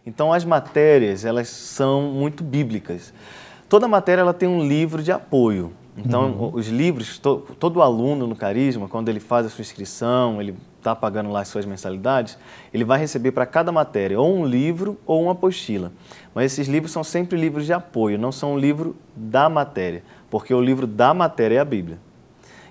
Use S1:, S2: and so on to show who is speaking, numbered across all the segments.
S1: Então, as matérias, elas são muito bíblicas. Toda matéria ela tem um livro de apoio. Então, os livros, todo aluno no Carisma, quando ele faz a sua inscrição, ele está pagando lá as suas mensalidades, ele vai receber para cada matéria ou um livro ou uma apostila. Mas esses livros são sempre livros de apoio, não são um livro da matéria, porque o livro da matéria é a Bíblia.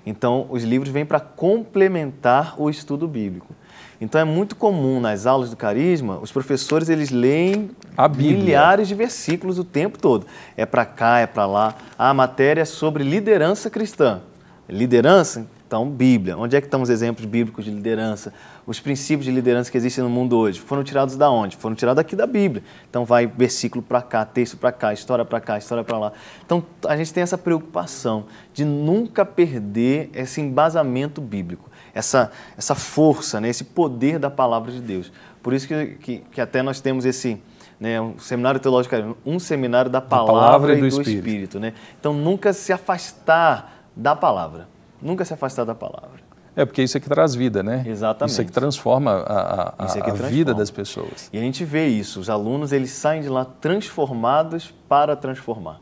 S1: Então, os livros vêm para complementar o estudo bíblico. Então, é muito comum nas aulas do Carisma, os professores eles leem milhares de versículos o tempo todo. É para cá, é para lá. A matéria é sobre liderança cristã. Liderança? Então, Bíblia. Onde é que estão os exemplos bíblicos de liderança? Os princípios de liderança que existem no mundo hoje foram tirados da onde? Foram tirados aqui da Bíblia. Então, vai versículo para cá, texto para cá, história para lá. Então, a gente tem essa preocupação de nunca perder esse embasamento bíblico, essa força, né, esse poder da palavra de Deus. Por isso que até nós temos esse... né, um seminário teológico, um seminário da palavra e do Espírito. Né? Então, nunca se afastar da palavra. Nunca se afastar da palavra.
S2: É, porque isso é que traz vida, né?
S1: Exatamente.
S2: Isso é que transforma a vida das pessoas.
S1: E a gente vê isso. Os alunos, eles saem de lá transformados para transformar.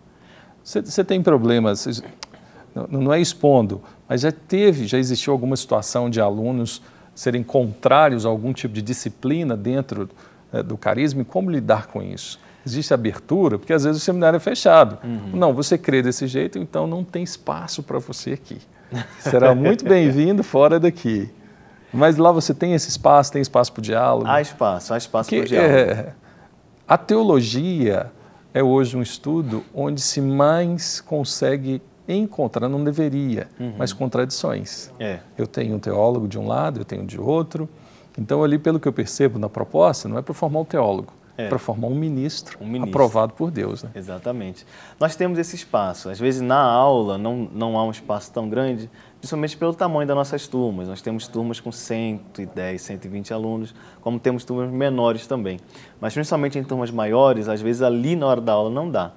S2: Você tem problemas, não é expondo, mas já existiu alguma situação de alunos serem contrários a algum tipo de disciplina dentro do Carisma? E como lidar com isso? Existe abertura? Porque às vezes o seminário é fechado. Não, você crê desse jeito, então não tem espaço para você aqui. Será muito bem-vindo fora daqui. Mas lá você tem esse espaço, tem espaço para o diálogo?
S1: Há espaço para o diálogo.
S2: A teologia é hoje um estudo onde se mais consegue encontrar, não deveria, mas contradições. Eu tenho um teólogo de um lado, eu tenho de outro. Então, ali, pelo que eu percebo na proposta, não é para formar um teólogo, é para formar um ministro aprovado por Deus. Né?
S1: Exatamente. Nós temos esse espaço. Às vezes, na aula, não há um espaço tão grande, principalmente pelo tamanho das nossas turmas. Nós temos turmas com 110, 120 alunos, como temos turmas menores também. Mas, principalmente em turmas maiores, às vezes, ali na hora da aula não dá.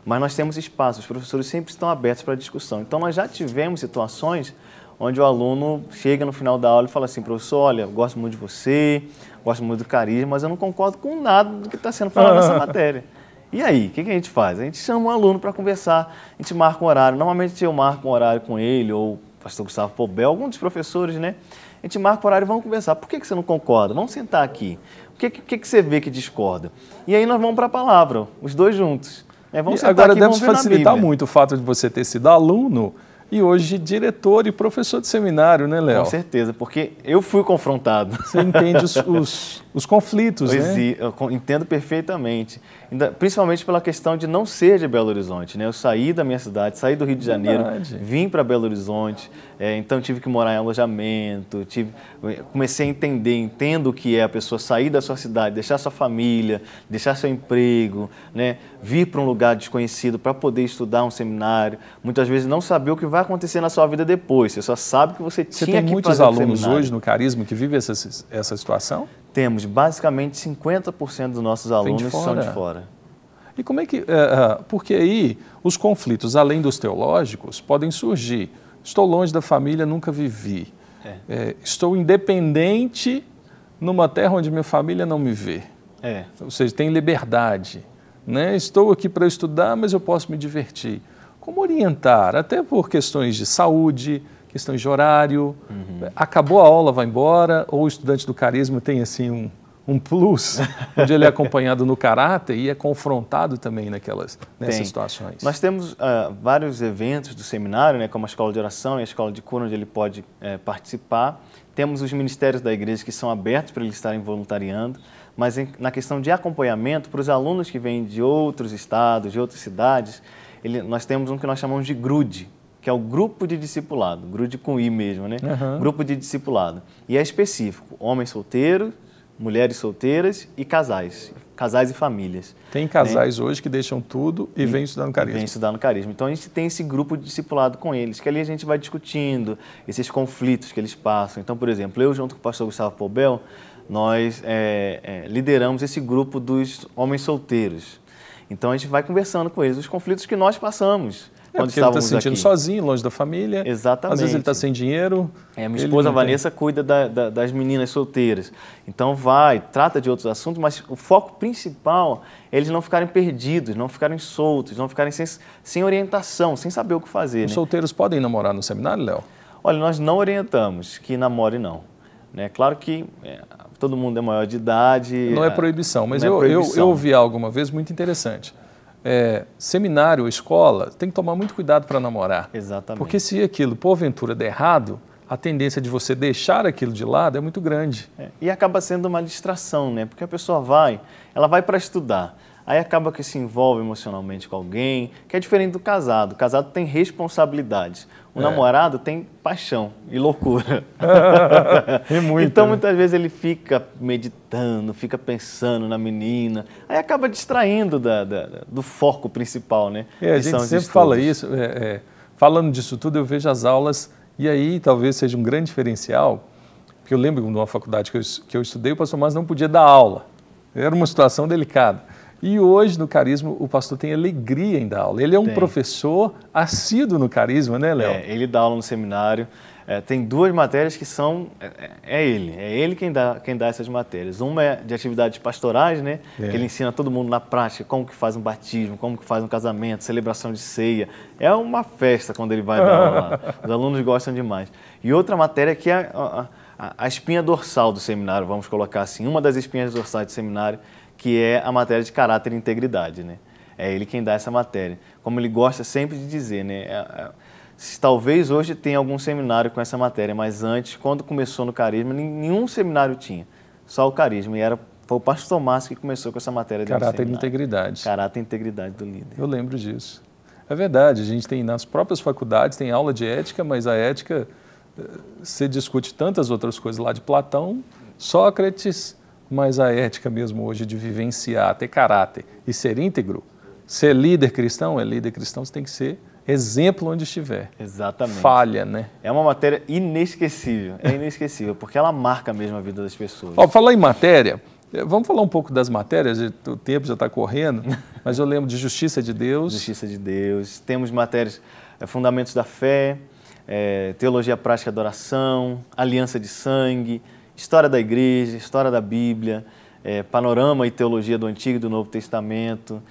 S1: Mas nós temos espaço, os professores sempre estão abertos para a discussão. Então, nós já tivemos situações onde o aluno chega no final da aula e fala assim: professor, olha, eu gosto muito de você, gosto muito do Carisma, mas eu não concordo com nada do que está sendo falado nessa matéria. E aí, o que a gente faz? A gente chama o aluno para conversar, a gente marca um horário. Normalmente eu marco um horário com ele, ou o pastor Gustavo Pobel, algum dos professores, né? A gente marca o horário e vamos conversar. Por que você não concorda? Vamos sentar aqui. O que você vê que discorda? E aí nós vamos para a palavra, os dois juntos. Vamos sentar
S2: agora
S1: aqui,
S2: deve facilitar muito o fato de você ter sido aluno e hoje diretor e professor de seminário, né, Léo?
S1: Com certeza, porque eu fui confrontado.
S2: Você entende os conflitos, né?
S1: Eu entendo perfeitamente. Principalmente pela questão de não ser de Belo Horizonte, né? Eu saí da minha cidade, saí do Rio de Janeiro, vim para Belo Horizonte, então tive que morar em alojamento, comecei a entendo o que é a pessoa sair da sua cidade, deixar sua família, deixar seu emprego, né? Vir para um lugar desconhecido para poder estudar um seminário, muitas vezes não saber o que vai acontecer na sua vida depois, você só sabe que você tinha que fazer.
S2: Você tem muitos alunos hoje no Carisma que vivem essa situação?
S1: Temos, basicamente 50% dos nossos alunos são de fora.
S2: E como é que... porque aí os conflitos, além dos teológicos, podem surgir. Estou longe da família, nunca vivi. Estou independente numa terra onde minha família não me vê. Ou seja, tem liberdade. Né? Estou aqui para estudar, mas eu posso me divertir. Como orientar? Até por questões de saúde, questões de horário, acabou a aula, vai embora, ou o estudante do Carisma tem assim um plus, onde ele é acompanhado no caráter e é confrontado também nessas situações.
S1: Nós temos vários eventos do seminário, né, como a escola de oração e a escola de cura, onde ele pode participar. Temos os ministérios da igreja que são abertos para eles estarem voluntariando, mas na questão de acompanhamento, para os alunos que vêm de outros estados, de outras cidades, nós temos um que nós chamamos de GRUD, que é o Grupo de Discipulado, GRUD com I mesmo, né? Grupo de Discipulado. E é específico, homens solteiros, mulheres solteiras e casais e famílias.
S2: Tem casais hoje que deixam tudo e vêm estudar no Carisma.
S1: Vêm estudar no Carisma. Então a gente tem esse grupo de discipulado com eles, que ali a gente vai discutindo esses conflitos que eles passam. Então, por exemplo, eu junto com o pastor Gustavo Pobel, nós lideramos esse grupo dos homens solteiros. Então a gente vai conversando com eles, os conflitos que nós passamos. quando
S2: porque ele está
S1: estávamos
S2: se sentindo
S1: aqui.
S2: sozinho, longe da família.
S1: Exatamente.
S2: Às vezes ele está sem dinheiro.
S1: Minha esposa Vanessa cuida das meninas solteiras. Então trata de outros assuntos, mas o foco principal é eles não ficarem perdidos, não ficarem soltos, não ficarem sem orientação, sem saber o que fazer.
S2: Os solteiros podem namorar no seminário, Léo?
S1: Olha, nós não orientamos que namore não. Né? Claro que todo mundo é maior de idade.
S2: Não é proibição, mas eu ouvi algo uma vez muito interessante. Seminário, escola, tem que tomar muito cuidado para namorar.
S1: Exatamente.
S2: Porque se aquilo, porventura, der errado, a tendência de você deixar aquilo de lado é muito grande.
S1: E acaba sendo uma distração, né? Porque a pessoa ela vai para estudar. Aí acaba que se envolve emocionalmente com alguém, que é diferente do casado. O casado tem responsabilidades. O namorado tem paixão e loucura.
S2: É muito,
S1: então, muitas vezes ele fica meditando, fica pensando na menina, aí acaba distraindo do foco principal, né?
S2: A gente sempre fala isso. Falando disso tudo, eu vejo as aulas, e aí talvez seja um grande diferencial, porque eu lembro de uma faculdade que eu estudei, o pastor Márcio não podia dar aula. Era uma situação delicada. E hoje, no Carisma, o pastor tem alegria em dar aula. Ele é um professor assíduo no Carisma, né, Léo?
S1: Ele dá aula no seminário. Tem duas matérias que são... É ele quem dá essas matérias. Uma é de atividades pastorais, né? Que ele ensina todo mundo na prática como que faz um batismo, como que faz um casamento, celebração de ceia. É uma festa quando ele vai dar aula lá. Os alunos gostam demais. E outra matéria que é a espinha dorsal do seminário, vamos colocar assim. Uma das espinhas dorsais do seminário, que é a matéria de caráter e integridade, né? É ele quem dá essa matéria. Como ele gosta sempre de dizer, né? Talvez hoje tenha algum seminário com essa matéria, mas antes, quando começou no Carisma, nenhum seminário tinha, só o Carisma. E foi o pastor Márcio que começou com essa matéria de
S2: caráter e integridade.
S1: Caráter e integridade do líder.
S2: Eu lembro disso. É verdade, a gente tem nas próprias faculdades, tem aula de ética, mas a ética, se discute tantas outras coisas lá de Platão, Sócrates, mas a ética mesmo hoje de vivenciar, ter caráter e ser íntegro, ser líder cristão, você tem que ser exemplo onde estiver.
S1: Exatamente.
S2: Falha, né?
S1: É uma matéria inesquecível, porque ela marca mesmo a vida das pessoas.
S2: Falar em matéria, vamos falar um pouco das matérias, o tempo já está correndo, mas eu lembro de Justiça de Deus.
S1: Justiça de Deus, temos matérias, Fundamentos da Fé, Teologia Prática da Oração, Aliança de Sangue, História da Igreja, História da Bíblia, Panorama e Teologia do Antigo e do Novo Testamento,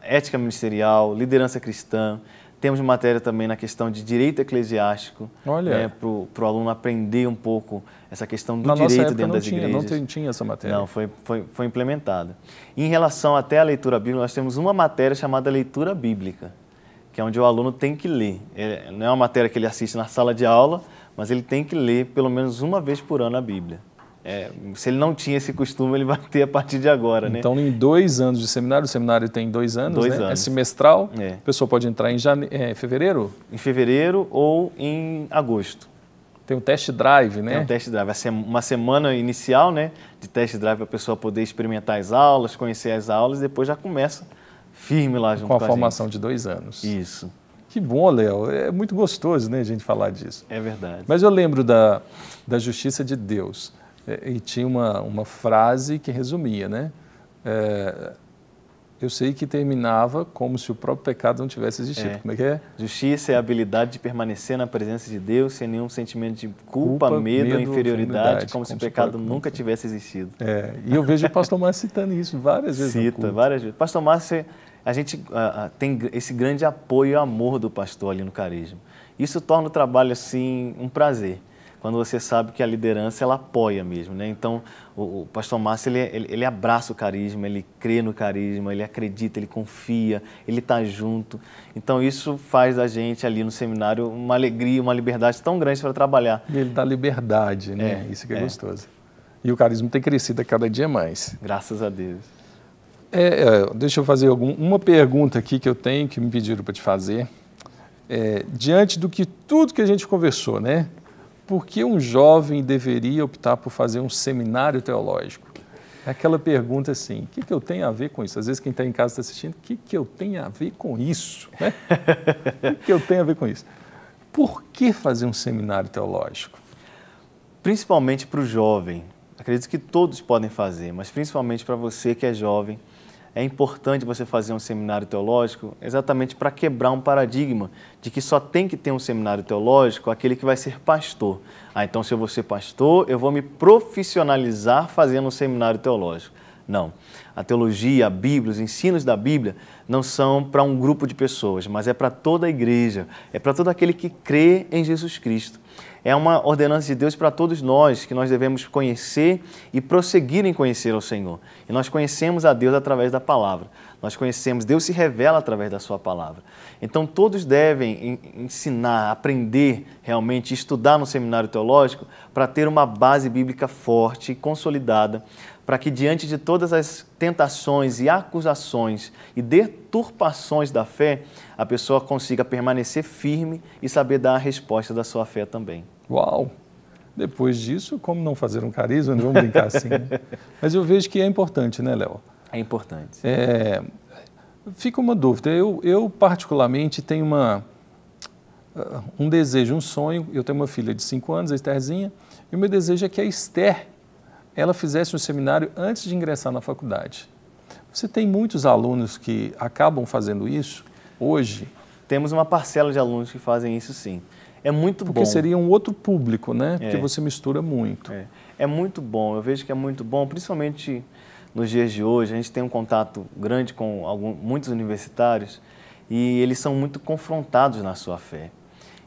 S1: Ética Ministerial, Liderança Cristã. Temos matéria também na questão de Direito Eclesiástico, para o aluno aprender um pouco essa questão do direito dentro das igrejas.
S2: Não tinha essa matéria.
S1: Não, foi implementada. Em relação até à leitura bíblica, nós temos uma matéria chamada Leitura Bíblica, que é onde o aluno tem que ler. Não é uma matéria que ele assiste na sala de aula, mas ele tem que ler pelo menos uma vez por ano a Bíblia. Se ele não tinha esse costume, ele vai ter a partir de agora, né?
S2: Então, em 2 anos de seminário, o seminário tem 2 anos,
S1: 2
S2: né?
S1: anos.
S2: É semestral, a pessoa pode entrar em fevereiro?
S1: Em fevereiro ou em agosto.
S2: Tem um test drive, né?
S1: Tem um test drive. Vai ser uma semana inicial, né, de test drive para a pessoa poder experimentar as aulas, conhecer as aulas, e depois já começa firme lá junto com a gente.
S2: Com a formação de 2 anos.
S1: Isso.
S2: Que bom, Léo. É muito gostoso, né, a gente falar disso.
S1: É verdade.
S2: Mas eu lembro da Justiça de Deus. E tinha uma frase que resumia, né? Eu sei que terminava como se o próprio pecado não tivesse existido. Como é que é?
S1: Justiça é a habilidade de permanecer na presença de Deus sem nenhum sentimento de culpa, medo ou inferioridade, como se o pecado nunca tivesse existido.
S2: E eu vejo o pastor Márcio citando isso várias vezes.
S1: Cita, várias vezes. Pastor Márcio, a gente tem esse grande apoio e amor do pastor ali no Carisma. Isso torna o trabalho, assim, um prazer. Quando você sabe que a liderança, ela apoia mesmo, né? Então, o pastor Márcio, ele abraça o Carisma, ele crê no Carisma, ele acredita, ele confia, ele está junto. Então, isso faz da gente ali no seminário uma alegria, uma liberdade tão grande para trabalhar.
S2: E ele dá liberdade, né? Isso que é gostoso. E o Carisma tem crescido a cada dia mais.
S1: Graças a Deus.
S2: Deixa eu fazer uma pergunta aqui que eu tenho, que me pediram para te fazer. Diante do que tudo que a gente conversou, né? Por que um jovem deveria optar por fazer um seminário teológico? É aquela pergunta assim, o que eu tenho a ver com isso? Às vezes quem está em casa está assistindo, o que eu tenho a ver com isso? Né? O que eu tenho a ver com isso? Por que fazer um seminário teológico?
S1: Principalmente para o jovem. Acredito que todos podem fazer, mas principalmente para você que é jovem, é importante você fazer um seminário teológico exatamente para quebrar um paradigma de que só tem que ter um seminário teológico aquele que vai ser pastor. Então se eu vou ser pastor, eu vou me profissionalizar fazendo um seminário teológico. Não. A teologia, a Bíblia, os ensinos da Bíblia não são para um grupo de pessoas, mas é para toda a igreja, é para todo aquele que crê em Jesus Cristo. É uma ordenança de Deus para todos nós, que nós devemos conhecer e prosseguir em conhecer ao Senhor. E nós conhecemos a Deus através da palavra. Nós conhecemos, Deus se revela através da sua palavra. Então todos devem ensinar, aprender realmente, estudar no seminário teológico para ter uma base bíblica forte e consolidada, para que diante de todas as tentações e acusações e deturpações da fé, a pessoa consiga permanecer firme e saber dar a resposta da sua fé também.
S2: Uau! Depois disso, como não fazer um carisma? Vamos brincar assim. Né? Mas eu vejo que é importante, né, Léo?
S1: É importante.
S2: Fica uma dúvida. Eu particularmente, tenho um desejo, um sonho. Eu tenho uma filha de 5 anos, a Estherzinha, e o meu desejo é que a Esther ela fizesse um seminário antes de ingressar na faculdade. Você tem muitos alunos que acabam fazendo isso hoje?
S1: Temos uma parcela de alunos que fazem isso, sim. É muito bom.
S2: Porque seria um outro público, né? Porque você mistura muito.
S1: É muito bom. Eu vejo que é muito bom, principalmente nos dias de hoje. A gente tem um contato grande com muitos universitários e eles são muito confrontados na sua fé.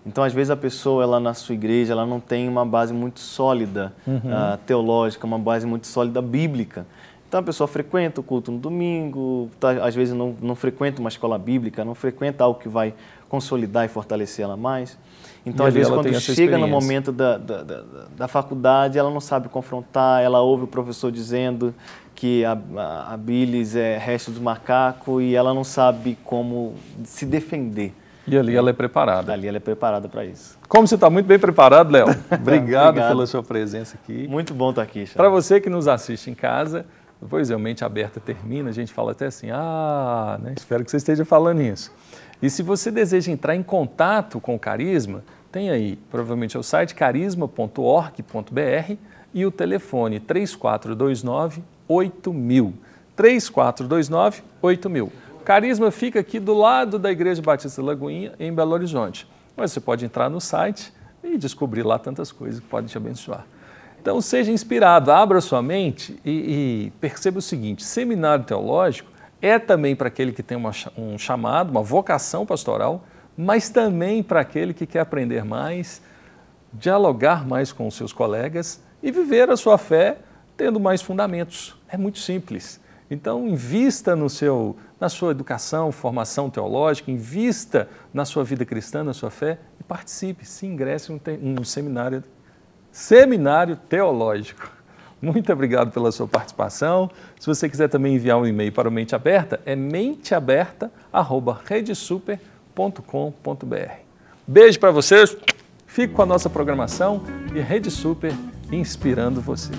S1: Então, às vezes, a pessoa, ela na sua igreja, ela não tem uma base muito sólida teológica, uma base muito sólida bíblica. Então, a pessoa frequenta o culto no domingo, às vezes não frequenta uma escola bíblica, não frequenta algo que vai consolidar e fortalecer ela mais. Então, às vezes, quando chega no momento da faculdade, ela não sabe confrontar, ela ouve o professor dizendo que a bilis é resto do macaco e ela não sabe como se defender.
S2: E ali ela é preparada.
S1: Ali ela é preparada para isso.
S2: Como você está muito bem preparado, Léo. Obrigado pela sua presença aqui.
S1: Muito bom estar aqui, Charles.
S2: Para você que nos assiste em casa, depois a Mente Aberta termina, a gente fala até assim, né? Espero que você esteja falando isso. E se você deseja entrar em contato com o Carisma, tem aí, provavelmente, o site carisma.org.br e o telefone 3429-8000. 3429-8000. Carisma fica aqui do lado da Igreja Batista Lagoinha, em Belo Horizonte. Mas você pode entrar no site e descobrir lá tantas coisas que podem te abençoar. Então, seja inspirado, abra sua mente e perceba o seguinte, seminário teológico é também para aquele que tem um chamado, uma vocação pastoral, mas também para aquele que quer aprender mais, dialogar mais com os seus colegas e viver a sua fé tendo mais fundamentos. É muito simples. Então, invista na sua educação, formação teológica, invista na sua vida cristã, na sua fé e participe, se ingresse em um seminário teológico. Muito obrigado pela sua participação. Se você quiser também enviar um e-mail para o Mente Aberta, é menteaberta@redesuper.com.br. Beijo para vocês, fique com a nossa programação e Rede Super inspirando você.